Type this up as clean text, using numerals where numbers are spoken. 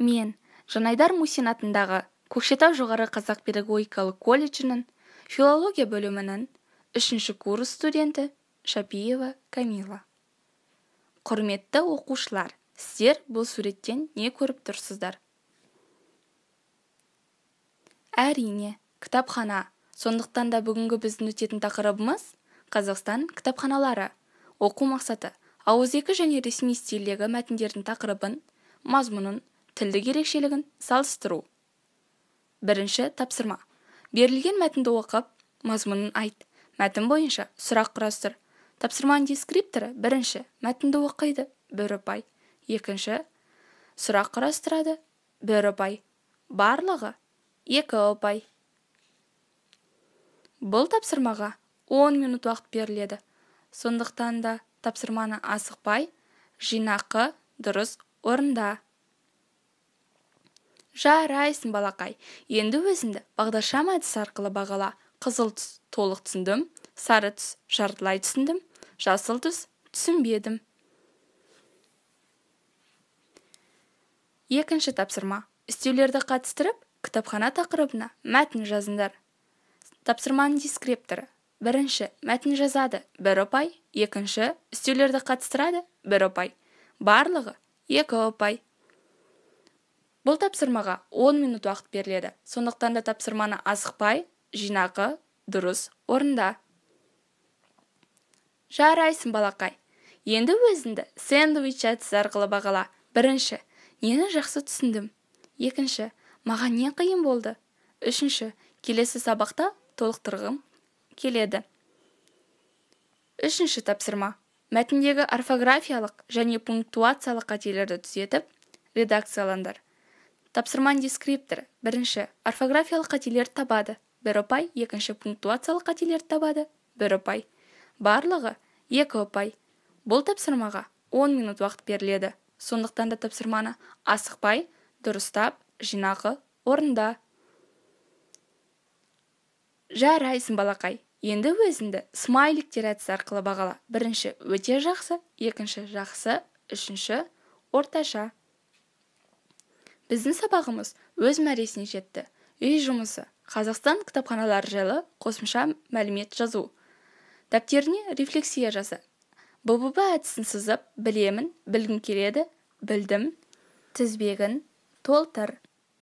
Мен Жанайдар Мусин атындағы Көкшетау жоғары қазақ педагогикалық колледжінің филология бөлімінің 3-ші курс студенті Шапиева Камила. Құрметті оқушылар, сіздер бұл суреттен не көріп тұрсыздар? Әрине, кітапхана. Сондықтан да бүгінгі біздің өтетін тақырыбымыз Қазақстан кітапханалары. Оқу мақсаты: ауызекі және ресми стильдегі мәтіндердің тақырыбын, мазмұнын, тілдік ерекшелігін салыстыру. Бірінші тапсырма. Берілген мәтінді оқып, мазмұнын айт. Мәтін бойынша сұрақ құрастыр. Тапсырманың дескрипторы: бірінші, мәтінді оқиды, 1 ұпай. Екінші, сұрақ құрастырады, 1 ұпай. Барлығы 2 ұпай. Бұл тапсырмаға 10 минут уақыт беріледі. Сондықтан да тапсырманы асықпай, жинақы, дұрыс орында. Жарайсың, балақай. Енді өзіңді бағдаршам әдісі арқылы бағала. Қызыл түс: толық түсіндім, сары түс: жартылай түсіндім, жасыл түс: түсінбедім. Екінші тапсырма. Үстеулерді қатыстырып, кітапхана тақырыбына мәтін жазыңдар. Тапсырманың дескрипторы: бірінші, мәтін жазады, 1 ұпай. Екінші, үстеулерді қатыстырады, 1 ұпай. Барлығы 2 ұпай. Бұл тапсырмаға 10 минут уақыт беріледі. Сондықтан да тапсырманы асықпай, жинақы, дұрыс орында. Жарайсың, балақай. Енді өзіңді сэндвич әдісі арқылы бағала. Бірінші, нені жақсы түсіндім. Екінші, маған не қиын болды. Үшінші, келесі сабақта толықтырғым келеді. Үшінші тапсырма. Мәтіндегі орфографиялық және пунктуациялық қателерді түзетіп, редакциялаңдар. Тапсырманың дескрипторы: бірінші, орфографиялық қателерді табады, 1 ұпай. Екінші, пунктуациялық қателерді табады, 1 ұпай. Барлығы 2 ұпай. Бұл тапсырмаға 10 минут уақыт беріледі. Сондықтан да тапсырманы асықпай, дұрыстап, жинақы орында. Жарайсың, балақай. Енді өзіңді смайликтер әдісі арқылы бағала. Бірінші, өте жақсы. Екінші, жақсы. Үшінші, орташа. Біздің сабағымыз өз мәресіне жетті. Үй жұмысы: Қазақстан кітапханалары жайлы қосымша мәлімет жазу. Дәптеріне рефлексия жаза. ББ әдісін сызып, білемін, білгім келеді, білдім, тізбегін толтыр.